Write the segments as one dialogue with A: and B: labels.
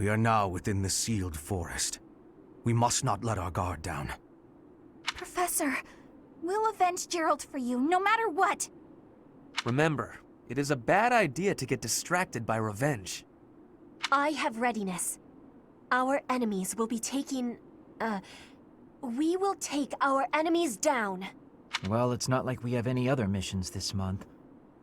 A: We are now within the sealed forest. We must not let our guard down.
B: Professor, we'll avenge Gerald for you, no matter what.
C: Remember, it is a bad idea to get distracted by revenge.
D: I have readiness. Our enemies will be taking... we will take our enemies down.
E: Well, it's not like we have any other missions this month.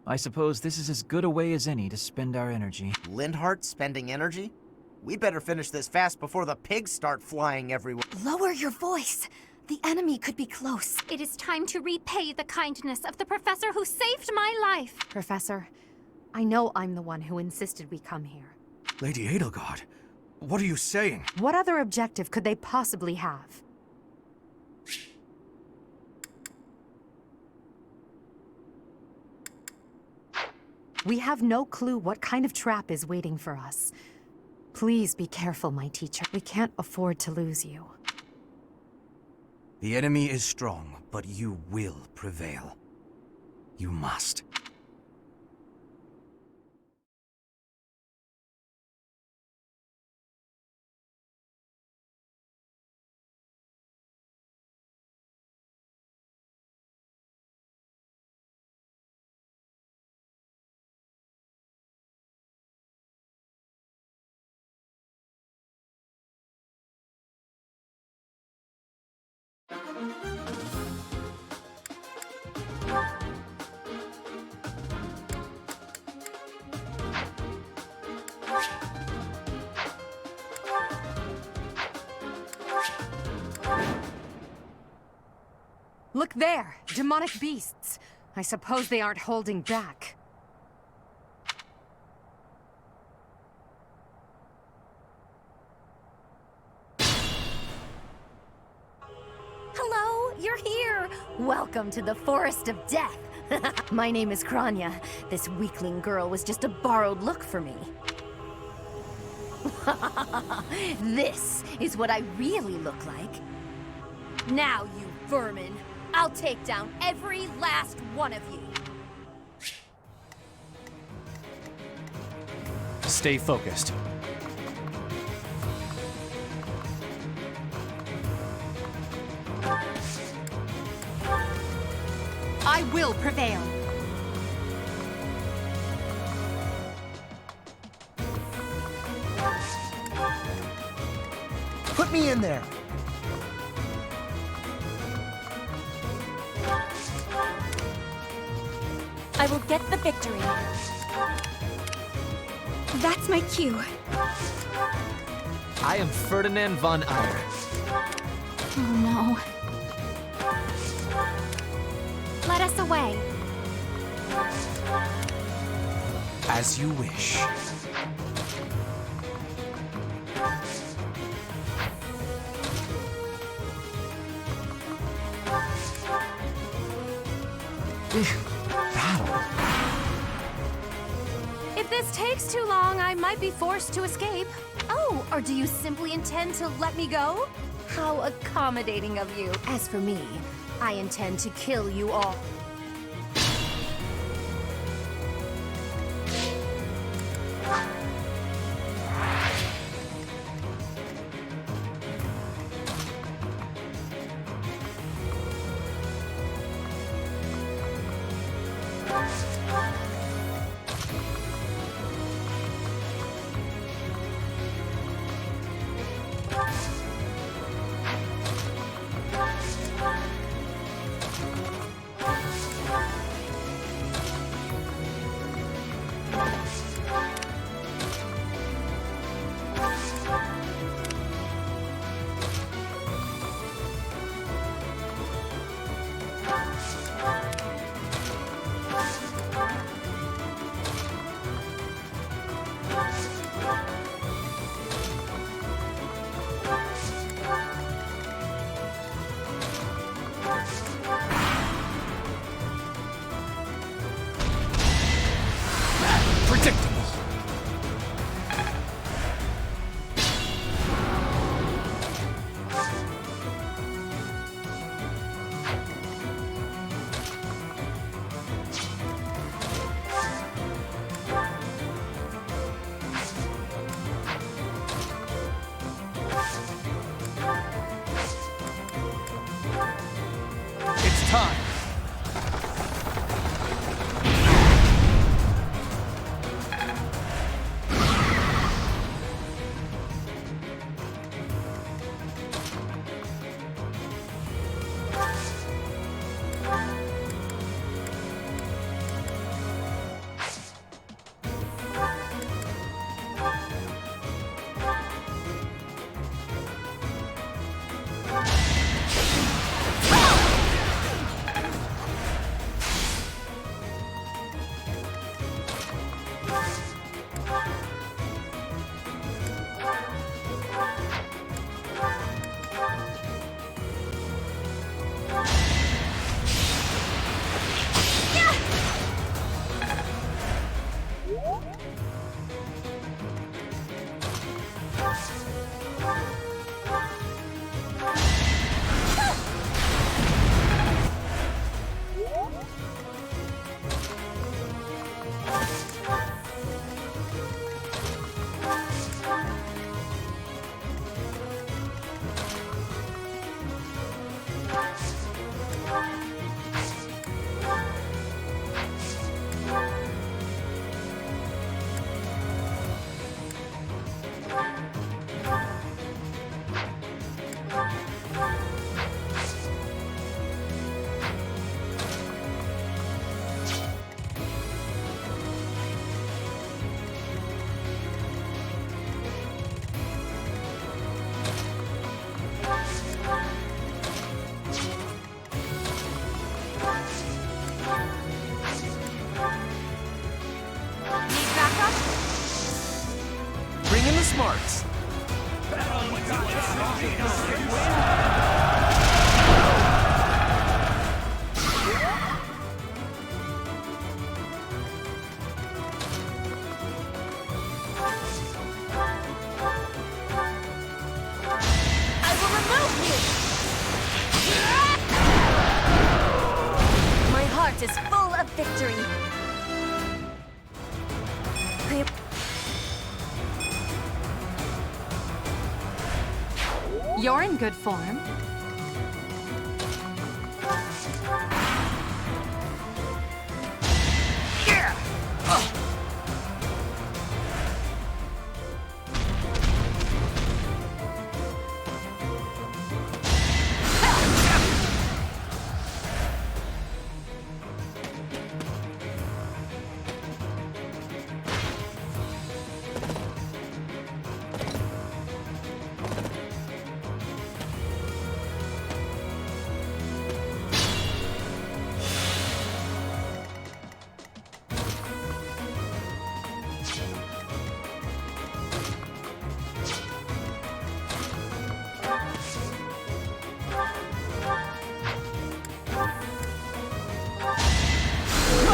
E: I suppose this is as good a way as any to spend our energy.
F: Lindhart spending energy? We'd better finish this fast before the pigs start flying everywhere.
B: Lower your voice. The enemy could be close.
G: It is time to repay the kindness of the professor who saved my life.
H: Professor, I know I'm the one who insisted we come here.
A: Lady Edelgard, what are you saying?
H: What other objective could they possibly have? We have no clue what kind of trap is waiting for us. Please be careful, my teacher. We can't afford to lose you.
A: The enemy is strong, but you will prevail. You must.
H: Look there! Demonic beasts! I suppose they aren't holding back.
D: Hello, you're here! Welcome to the Forest of Death. My name is Kranya. This weakling girl was just a borrowed look for me. This is what I really look like. Now, you vermin, I'll take down every last one of you.
C: Stay focused.
H: I will prevail!
F: Put me in there!
D: I will get the victory.
B: That's my cue.
C: I am Ferdinand von Eyre.
B: Oh no.
G: Let us away.
A: As you wish.
D: If this takes too long, I might be forced to escape. Oh, or do you simply intend to let me go? How accommodating of you. As for me, I intend to kill you all.
C: time. Bring in the smarts.
B: I will remove you! My heart is full of victory.
H: You're in good form.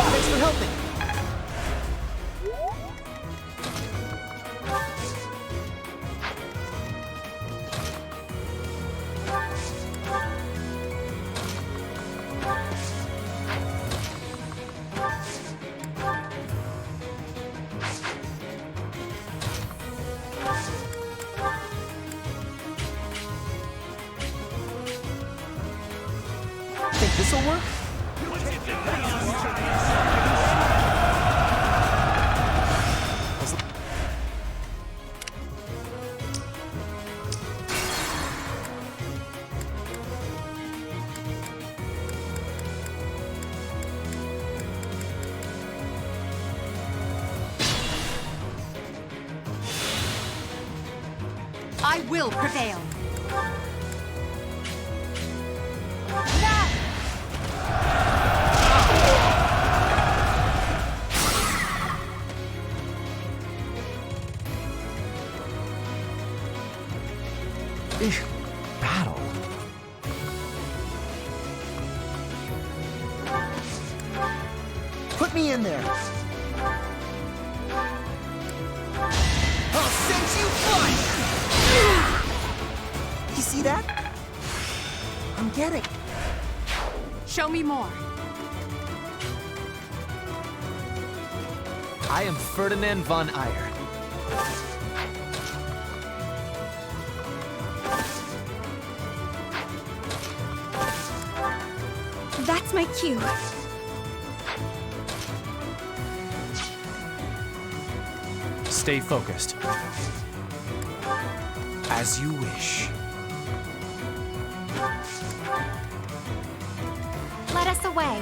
F: Thanks for helping. Think this'll work?
H: I will prevail.
E: Battle?
F: Put me in there. I'll send you flying! You see that? I'm getting.
H: Show me more.
C: I am Ferdinand von Eyre.
B: my cue.
C: Stay focused. As you wish.
G: Let us away.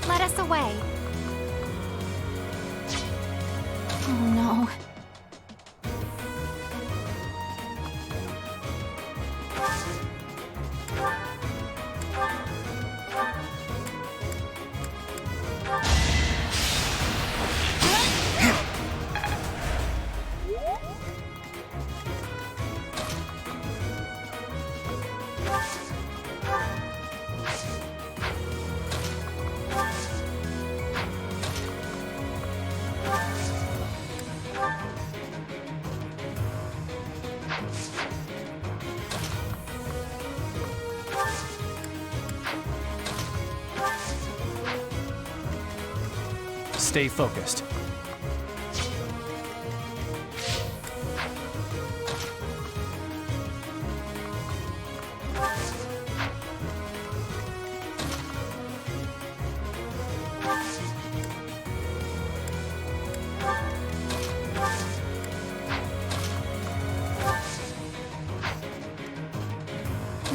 G: Let us away. Oh no.
C: Stay focused.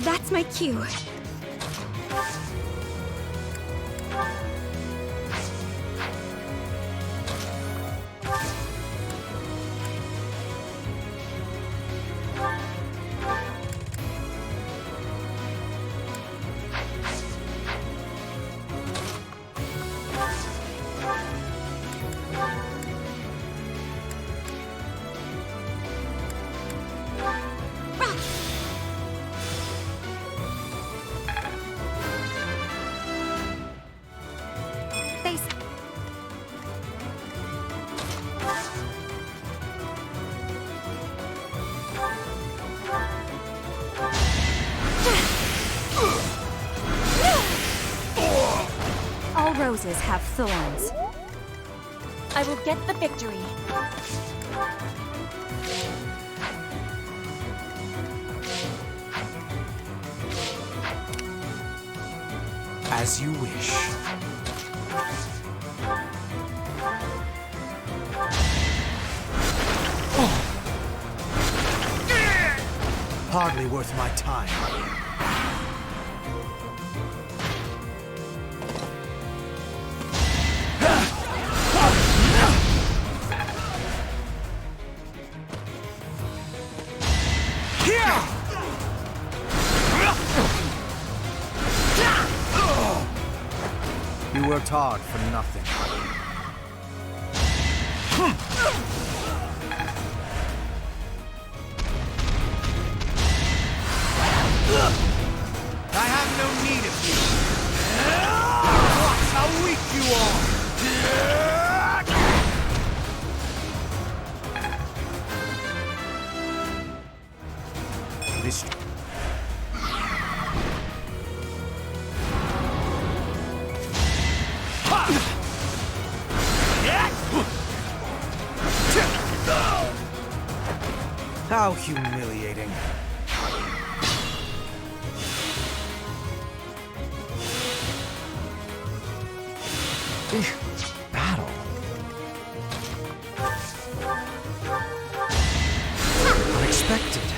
B: That's my cue.
G: Face.
B: All roses have thorns. I will get the victory.
C: As you wish.
A: Hardly worth my time. You worked hard for nothing. I have no need of you. Watch how weak you are. This. How humiliating.
E: Battle.
A: Unexpected.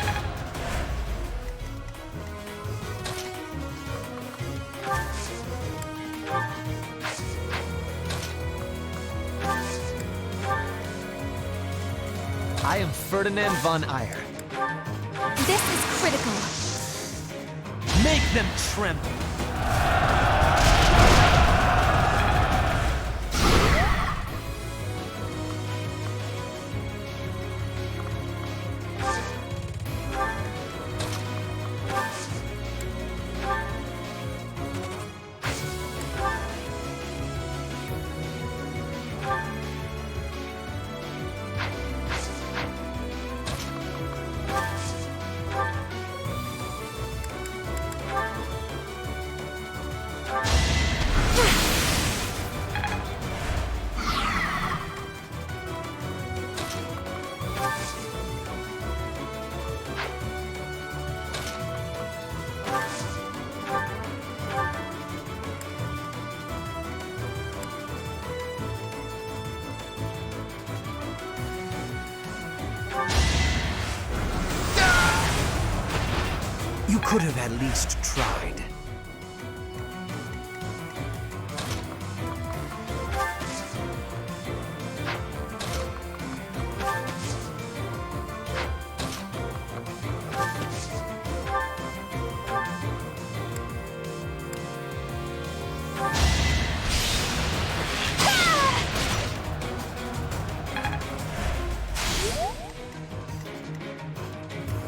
C: I am Ferdinand von Ayer.
B: This is critical.
C: Make them tremble.
A: could have at least tried.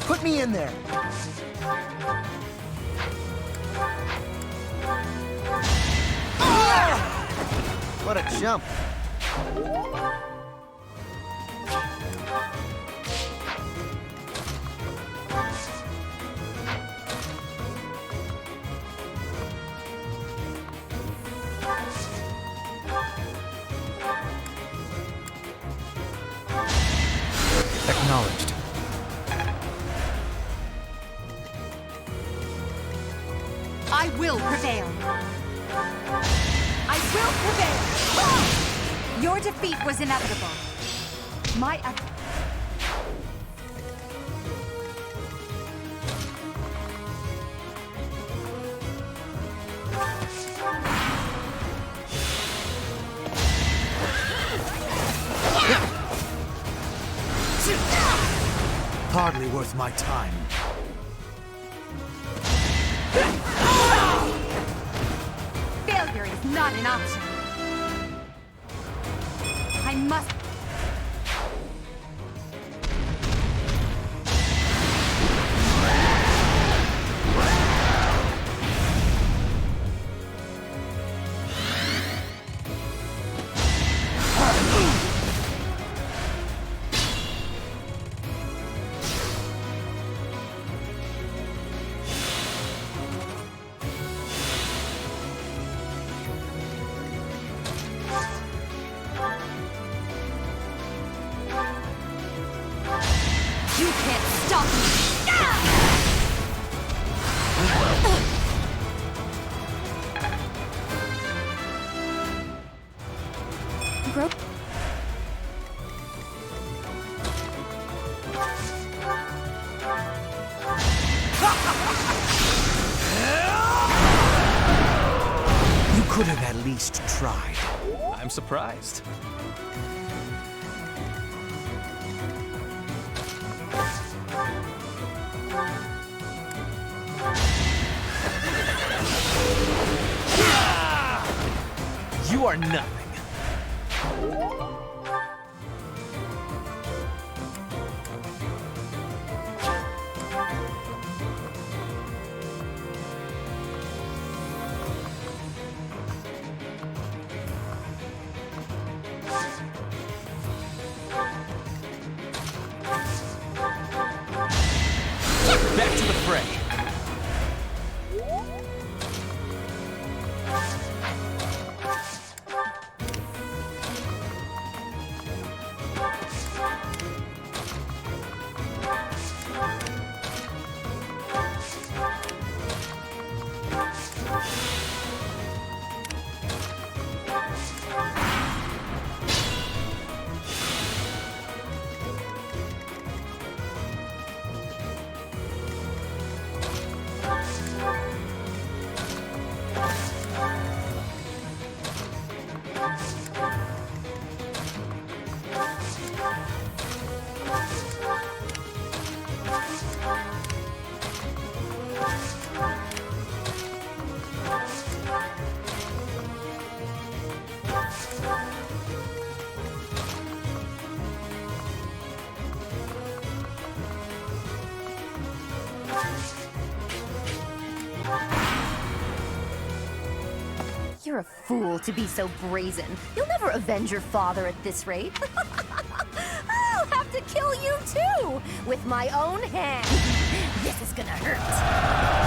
F: Put me in there. What a jump.
E: Acknowledged.
H: I will prevail. I will prevail. Your defeat was inevitable. My
A: Hardly worth my time.
H: failure is not an option. I must. You can't stop me!
B: Gro-
A: You could have at least tried.
C: I'm surprised. You are nothing. Back to the fray.
D: You're a fool to be so brazen. You'll never avenge your father at this rate. I'll have to kill you too, with my own hand. This is gonna hurt.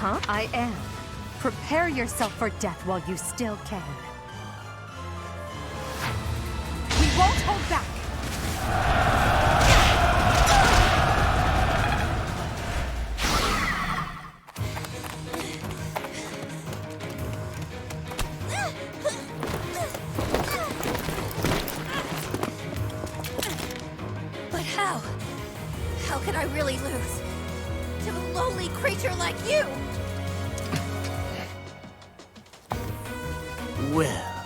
H: Huh? I am. Prepare yourself for death while you still can. We won't hold back!
D: could I really lose? To a lowly creature like you!
I: Well,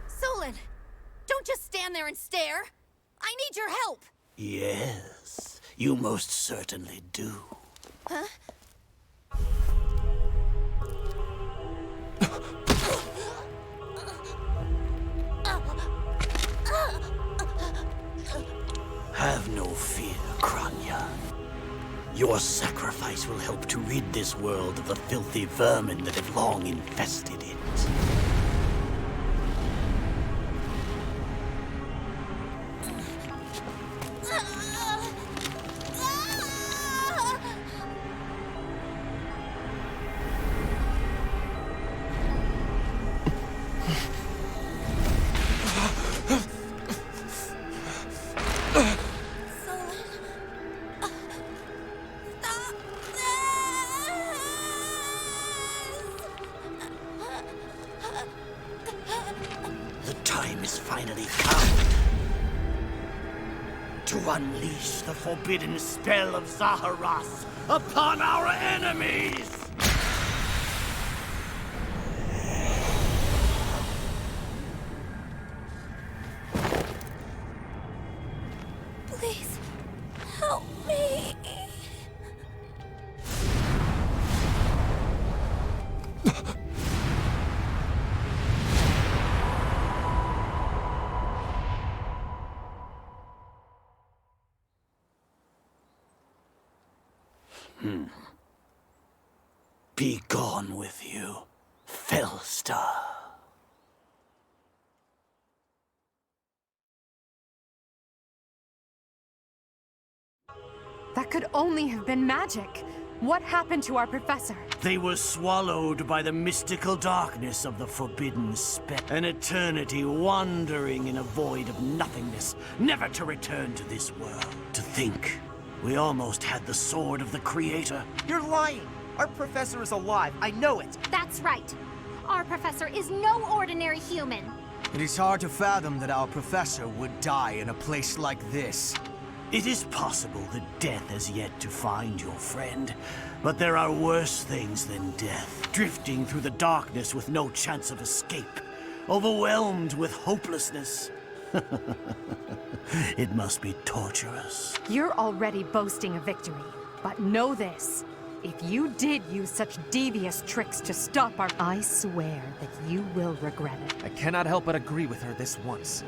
D: Solon, don't just stand there and stare. I need your help.
I: yes, you most certainly do.
D: Huh?
I: Have no fear, Kranya. Your sacrifice will help to rid this world of the filthy vermin that have long infested it. The time is finally come to unleash the forbidden spell of Zaharas upon our enemies!
D: Please, help me.
I: Be gone with you, Fellstar.
H: That could only have been magic. What happened to our professor?
I: They were swallowed by the mystical darkness of the forbidden spell. An eternity wandering in a void of nothingness, never to return to this world. To think, we almost had the sword of the Creator.
F: You're lying! Our professor is alive, I know it!
G: That's right. Our professor is no ordinary human.
A: It is hard to fathom that our professor would die in a place like this.
I: It is possible that death has yet to find your friend, but there are worse things than death. Drifting through the darkness with no chance of escape, overwhelmed with hopelessness. It must be torturous.
H: You're already boasting a victory, but know this. If you did use such devious tricks to stop our... I swear that you will regret it.
C: I cannot help but agree with her this once.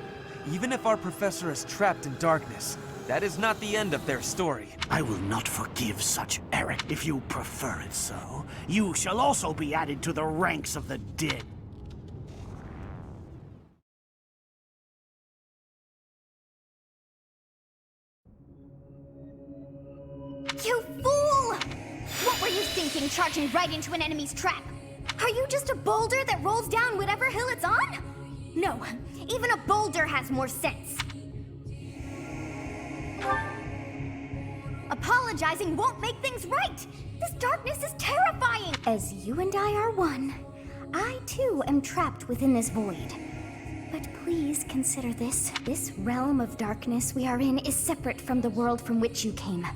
C: Even if our professor is trapped in darkness, that is not the end of their story.
I: I will not forgive such error. If you prefer it so, you shall also be added to the ranks of the dead.
D: You fool! What were you thinking, charging right into an enemy's trap? Are you just a boulder that rolls down whatever hill it's on? No, even a boulder has more sense. Apologizing won't make things right! This darkness is terrifying! As you and I are one, I too am trapped within this void. But please consider this. This realm of darkness we are in is separate from the world from which you came.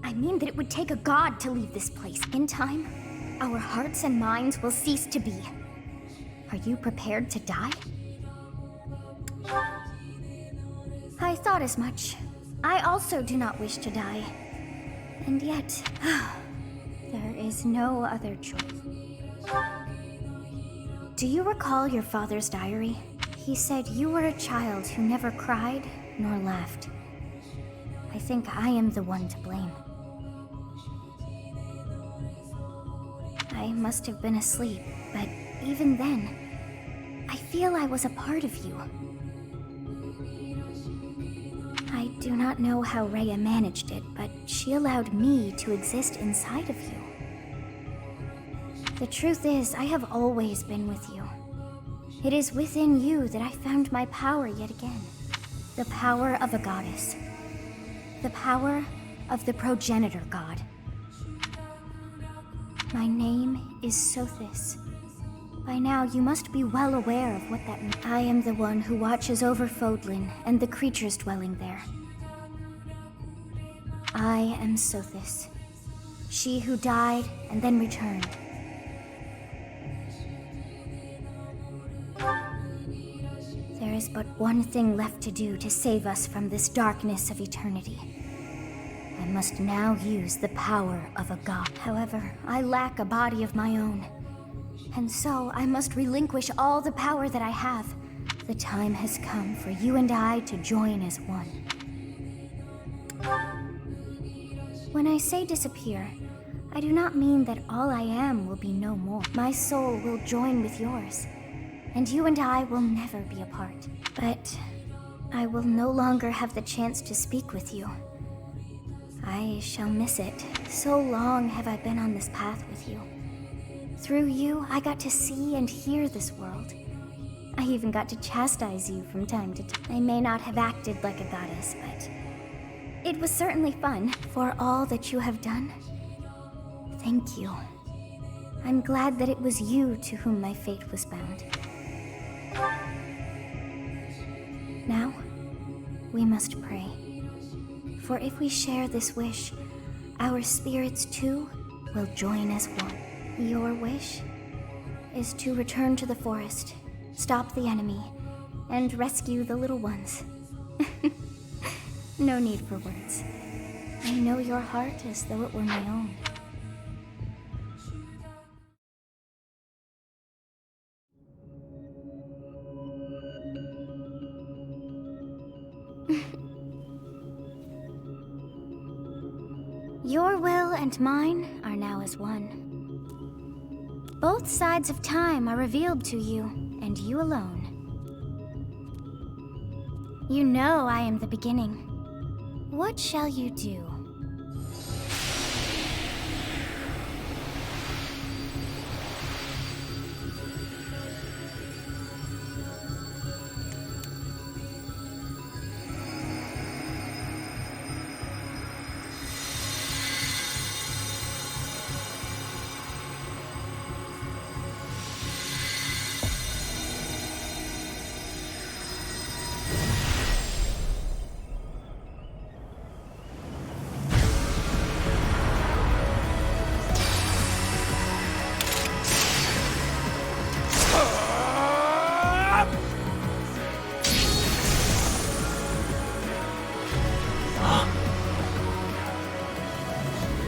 D: I mean that it would take a god to leave this place. In time, our hearts and minds will cease to be. Are you prepared to die? I thought as much. I also do not wish to die. And yet, there is no other choice. Do you recall your father's diary? He said you were a child who never cried nor laughed. I think I am the one to blame. I must have been asleep, but even then, I feel I was a part of you. I do not know how Rhea managed it, but she allowed me to exist inside of you. The truth is, I have always been with you. It is within you that I found my power yet again. The power of a goddess. The power of the progenitor god. My name is Sothis. By now, you must be well aware of what that means. I am the one who watches over Fodlan and the creatures dwelling there.
B: I am Sothis, she who died and then returned. There is but one thing left to do to save us from this darkness of eternity. I must now use the power of a god. However, I lack a body of my own, and so I must relinquish all the power that I have. The time has come for you and I to join as one. When I say disappear, I do not mean that all I am will be no more. My soul will join with yours, and you and I will never be apart. But I will no longer have the chance to speak with you. I shall miss it. So long have I been on this path with you. Through you, I got to see and hear this world. I even got to chastise you from time to time. I may not have acted like a goddess, but it was certainly fun. For all that you have done, thank you. I'm glad that it was you to whom my fate was bound. Now, we must pray. For if we share this wish, our spirits too will join as one. Your wish is to return to the forest, stop the enemy, and rescue the little ones. No need for words. I know your heart as though it were my own. Your will and mine are now as one. Both sides of time are revealed to you, and you alone. You know I am the beginning. What shall you do?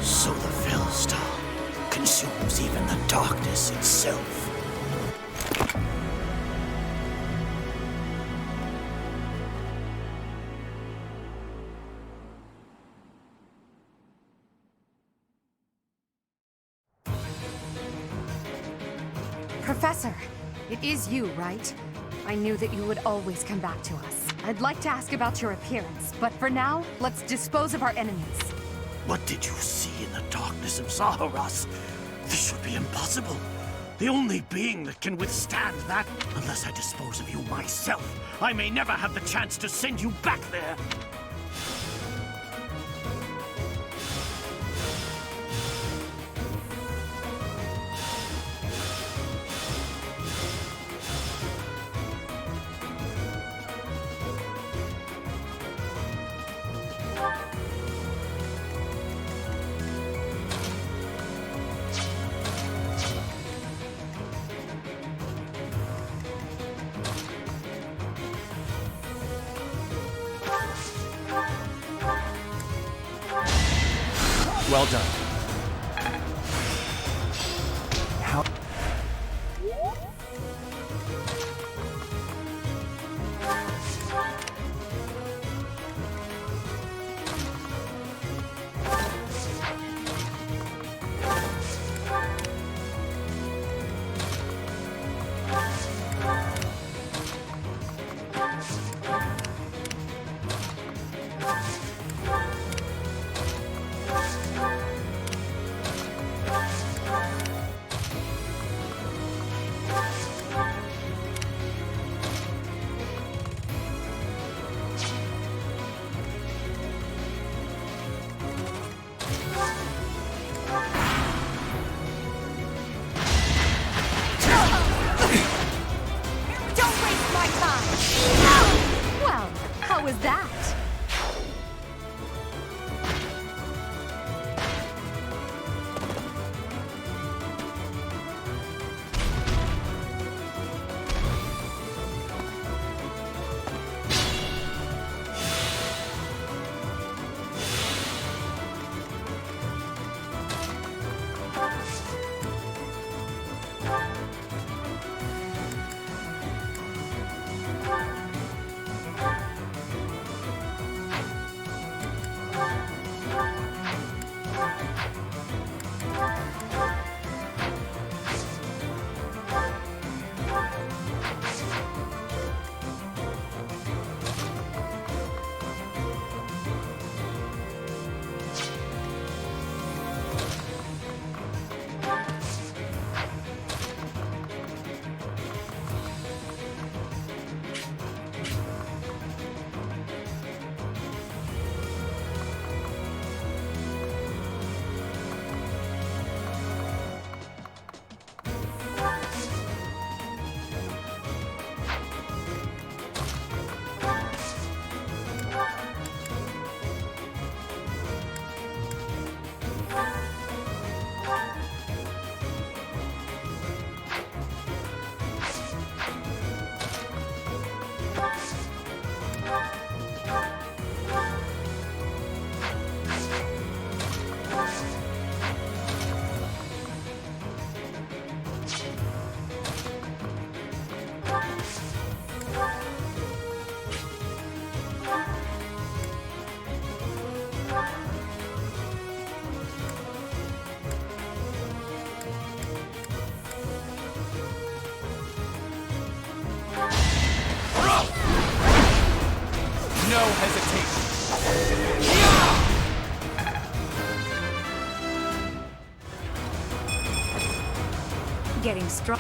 I: So the Fellstar consumes even the darkness itself.
H: Professor, it is you, right? I knew that you would always come back to us. I'd like to ask about your appearance, but for now, let's dispose of our enemies.
I: What did you see in the darkness of Zaharas? This should be impossible. The only being that can withstand that, unless I dispose of you myself, I may never have the chance to send you back there.
C: Well done. How? no hesitation.
H: Getting strong.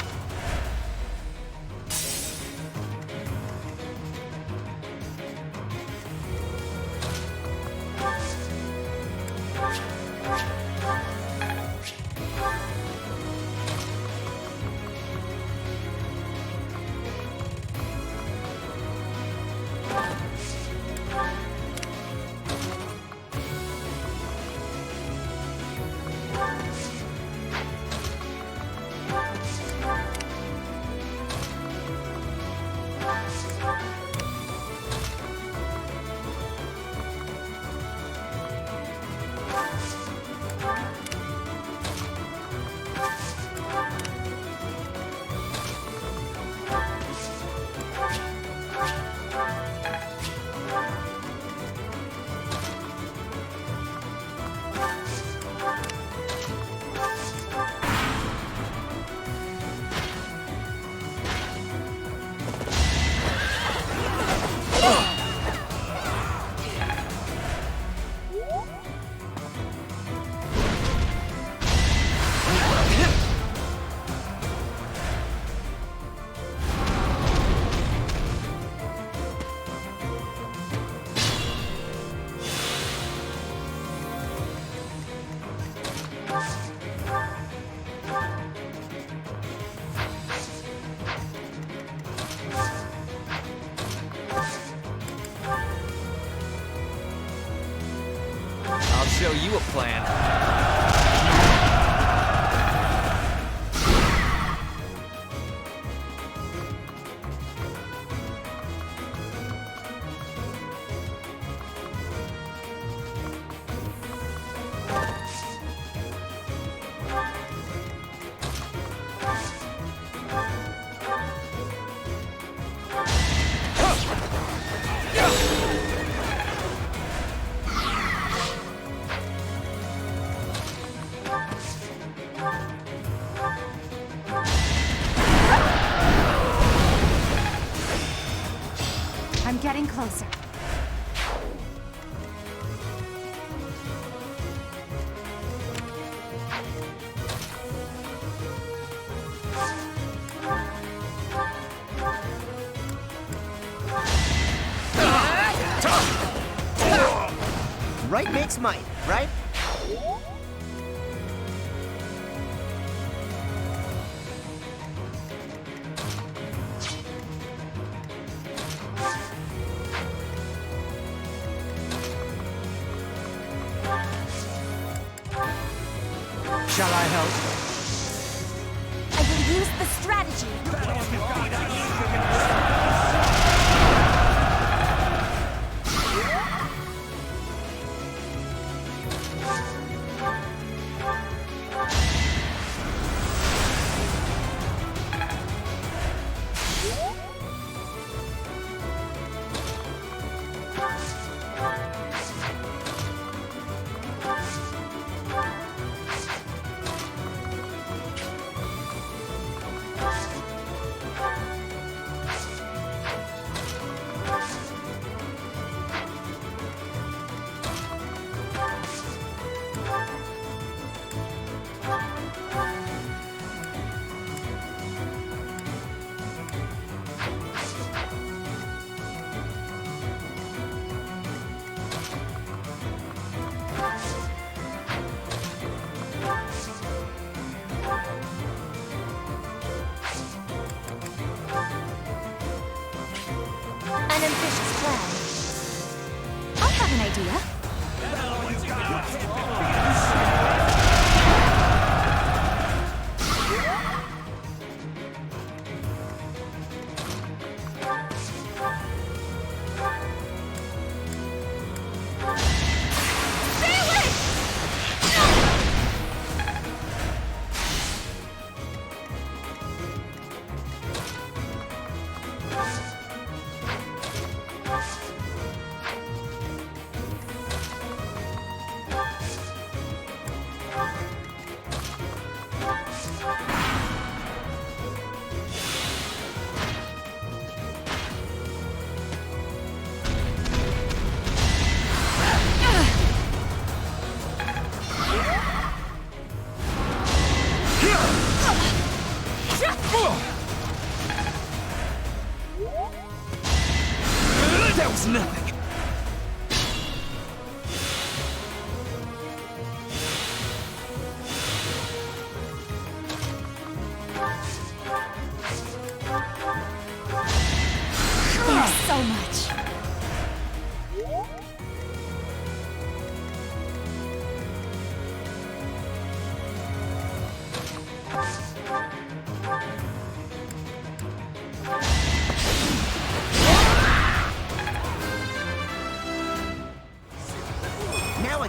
C: I'll show you a plan.
H: I'm getting closer.
F: Right makes might, right?
C: Shall I help?
B: I will use the strategy. An ambitious plan. I have an idea.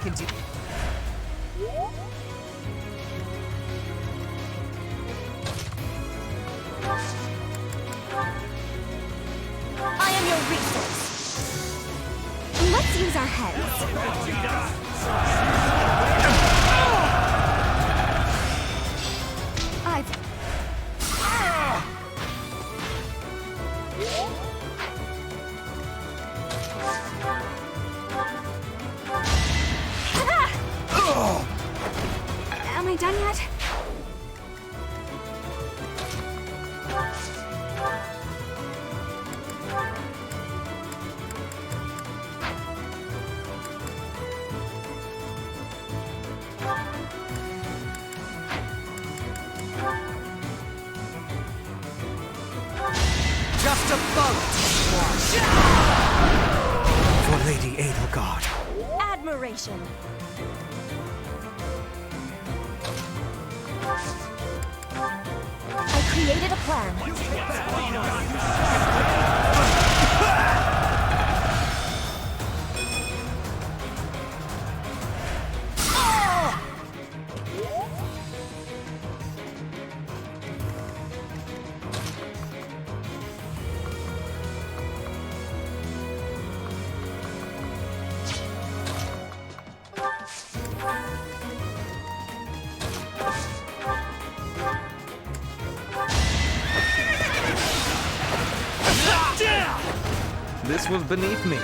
H: can do.
D: I am your resource. Let's use our heads.
G: Am I done yet?
C: Just a boat!
A: For Lady Edelgard.
D: Admiration. I created a plan.
C: This was beneath me.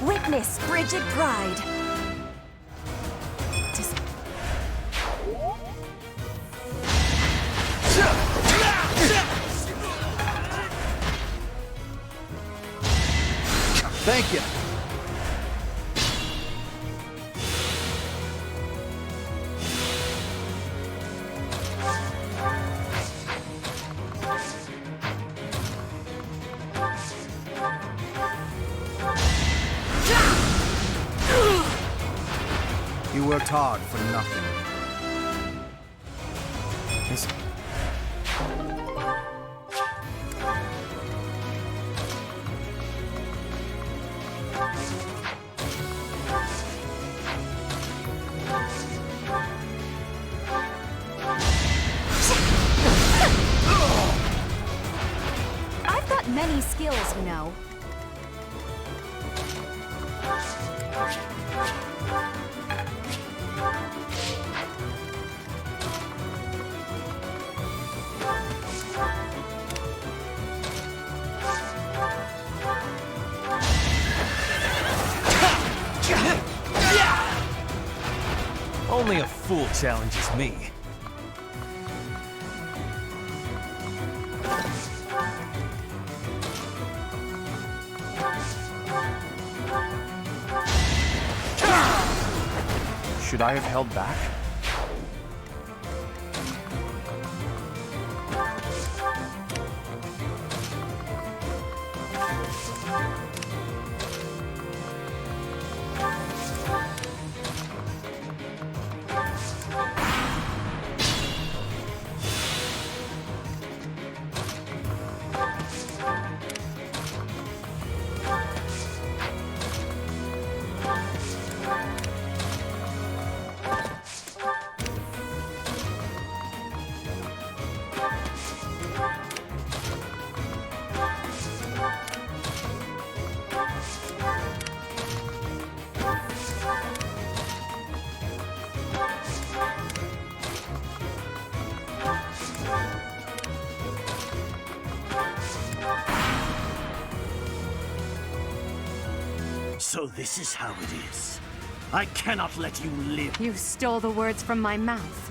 D: Witness frigid pride.
C: Thank you.
F: You worked hard for nothing.
D: I've got many skills, you know.
C: Only a fool challenges me.
J: Should I have held back?
I: So this is how it is. I cannot let you live.
H: You stole the words from my mouth.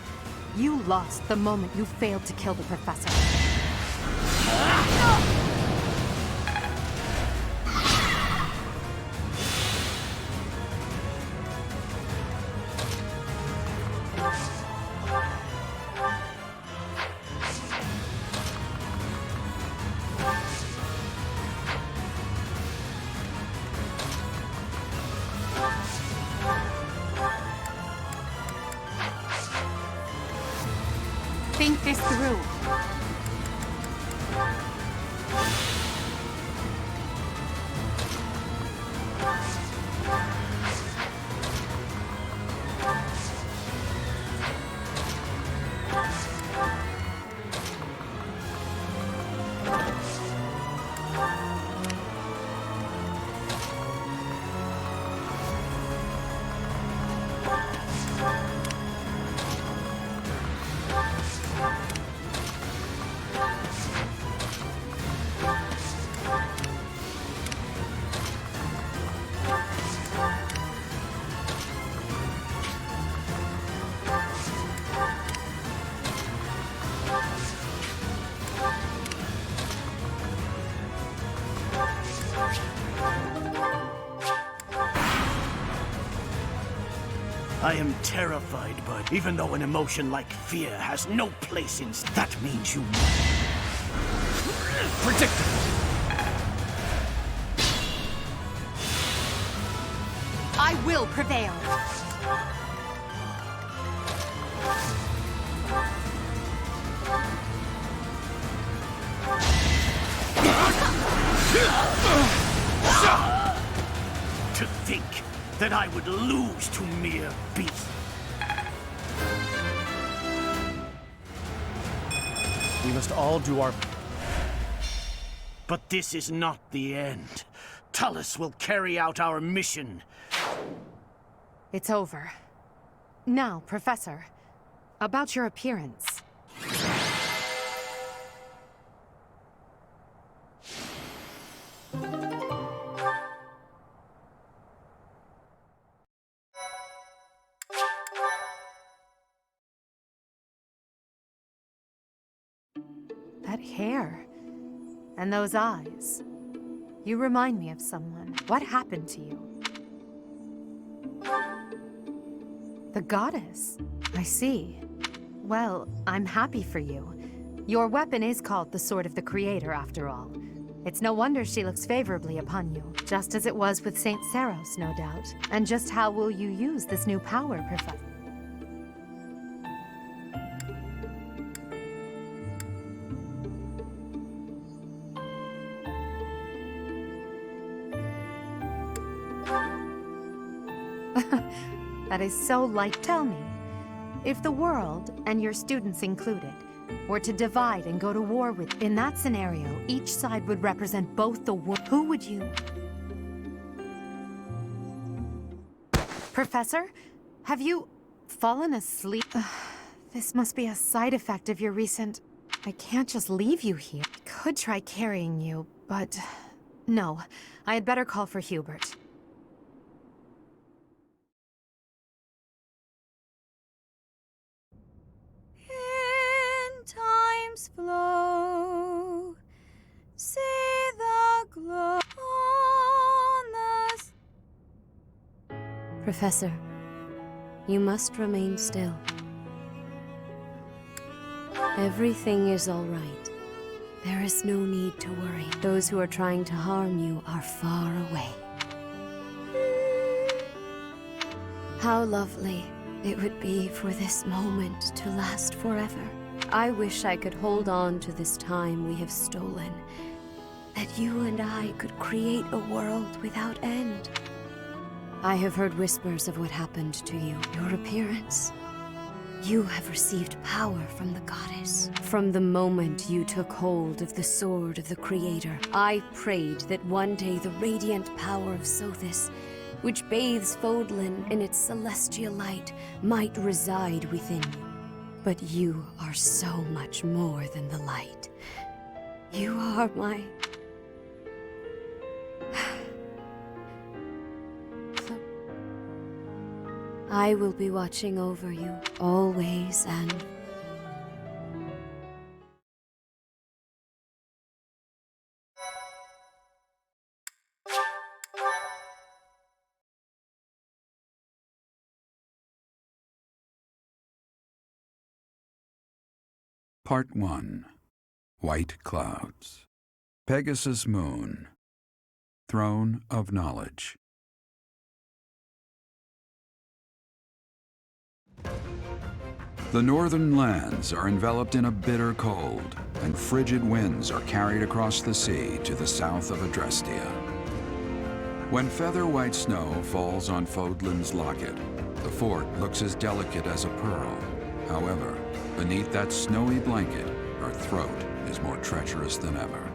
H: You lost the moment you failed to kill the professor. this through.
I: I am terrified, but even though an emotion like fear has no place in... That means you...
C: Predictable.
H: I will prevail.
I: To think that I would lose to mere beasts.
J: We must all do our...
I: But this is not the end. Tullus will carry out our mission.
H: It's over. Now, Professor, about your appearance. That hair. And those eyes. You remind me of someone. What happened to you? The goddess. I see. Well, I'm happy for you. Your weapon is called the Sword of the Creator, after all. It's no wonder she looks favorably upon you, just as it was with Saint Saros, no doubt. And just how will you use this new power, Professor? That is so light. Tell me, if the world, and your students included, were to divide and go to war with... In that scenario, each side would represent both the world. Who would you... Professor? Have you fallen asleep? This must be a side effect of your recent... I can't just leave you here. I could try carrying you, but... No, I had better call for Hubert.
B: Time's flow, see the glow on the...
K: Professor, you must remain still. Everything is all right. There is no need to worry. Those who are trying to harm you are far away. How lovely it would be for this moment to last forever. I wish I could hold on to this time we have stolen, that you and I could create a world without end. I have heard whispers of what happened to you, your appearance. You have received power from the goddess. From the moment you took hold of the Sword of the Creator, I prayed that one day the radiant power of Sothis, which bathes Fodlan in its celestial light, might reside within you. But you are so much more than the light. You are my... I will be watching over you, always and...
L: Part 1. White Clouds. Pegasus Moon. Throne of Knowledge. The northern lands are enveloped in a bitter cold, and frigid winds are carried across the sea to the south of Adrestia. When feather-white snow falls on Fodlan's locket, the fort looks as delicate as a pearl. However, beneath that snowy blanket, our throat is more treacherous than ever.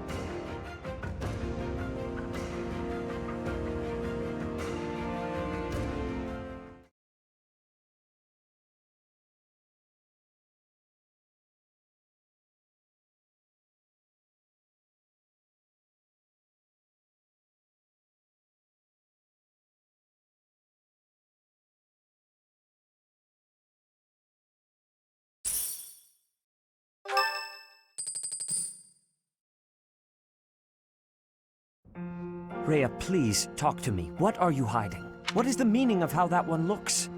C: Rhea, please, talk to me. What are you hiding? What is the meaning of how that one looks?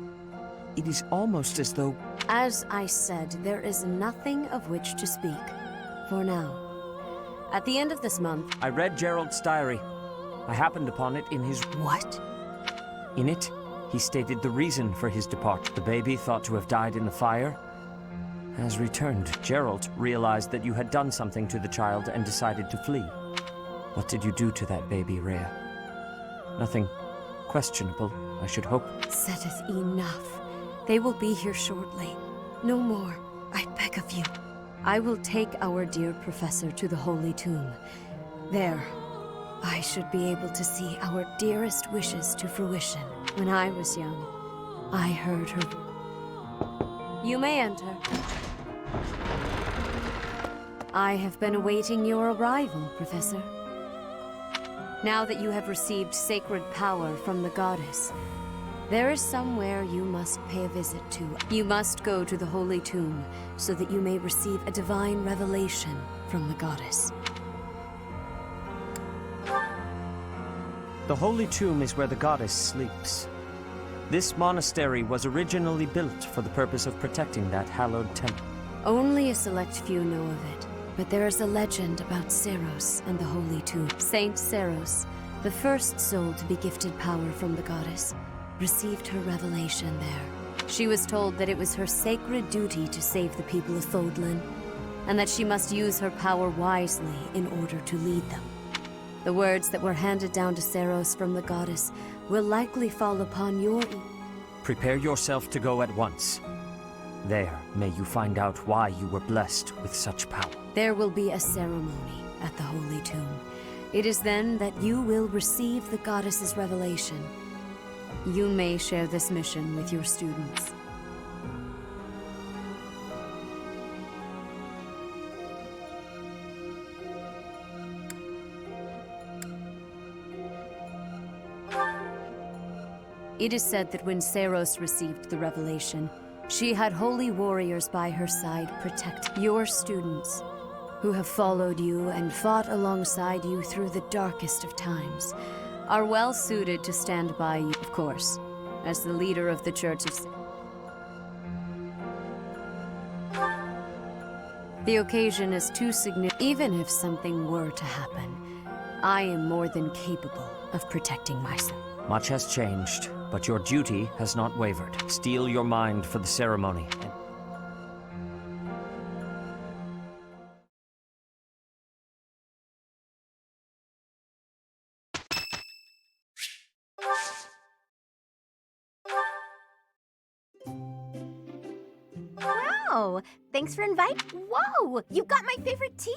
C: It is almost as though...
K: As I said, there is nothing of which to speak. For now. At the end of this month...
C: I read Gerald's diary. I happened upon it in his...
K: What?
C: In it, he stated the reason for his departure. The baby, thought to have died in the fire, has returned. Gerald realized that you had done something to the child and decided to flee. What did you do to that baby, Rhea? Nothing questionable, I should hope.
K: Setteth enough. They will be here shortly. No more, I beg of you. I will take our dear professor to the Holy Tomb. There, I should be able to see our dearest wishes to fruition. When I was young, I heard her. You may enter. I have been awaiting your arrival, Professor. Now that you have received sacred power from the goddess, there is somewhere you must pay a visit to. You must go to the Holy Tomb so that you may receive a divine revelation from the goddess.
C: The Holy Tomb is where the goddess sleeps. This monastery was originally built for the purpose of protecting that hallowed temple.
K: Only a select few know of it. But there is a legend about Seros and the Holy Tomb. Saint Seros, the first soul to be gifted power from the goddess, received her revelation there. She was told that it was her sacred duty to save the people of Fodlan, and that she must use her power wisely in order to lead them. The words that were handed down to Seros from the goddess will likely fall upon your ear.
C: Prepare yourself to go at once. There, may you find out why you were blessed with such power.
K: There will be a ceremony at the Holy Tomb. It is then that you will receive the goddess's revelation. You may share this mission with your students. It is said that when Seros received the revelation, she had holy warriors by her side protect your students, who have followed you and fought alongside you through the darkest of times, are well suited to stand by you, of course, as the leader of the Church of... The occasion is too significant. Even if something were to happen, I am more than capable of protecting myself.
C: Much has changed, but your duty has not wavered. Steel your mind for the ceremony.
D: Wow! Thanks for inviting. Whoa! You got my favorite tea.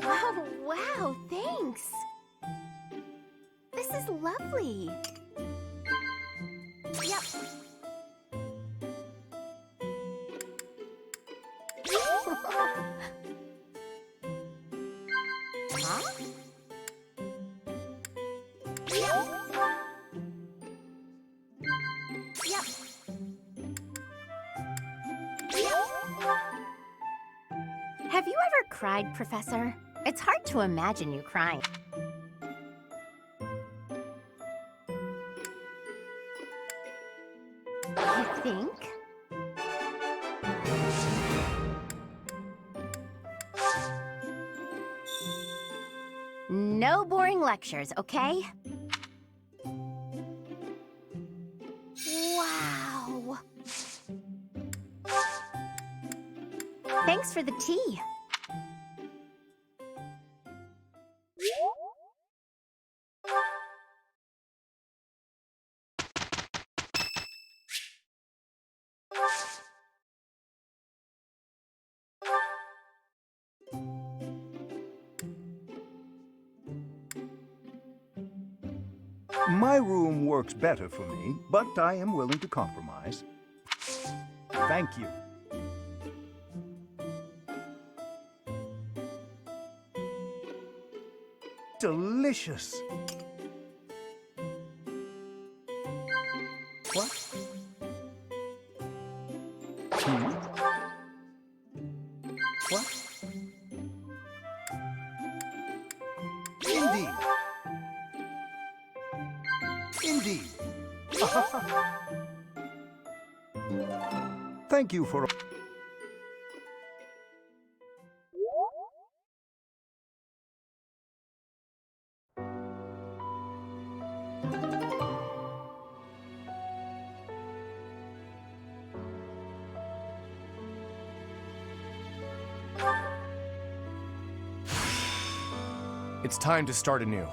D: Oh, wow! Thanks. This is lovely. Yep. Huh? Yep. Yep. Have you ever cried, Professor? It's hard to imagine you crying. You think? No boring lectures, okay? Wow. Thanks for the tea.
M: My room works better for me, but I am willing to compromise. Thank you. Delicious. What? What? Indeed. Indeed. Thank you for...
J: It's time to start anew.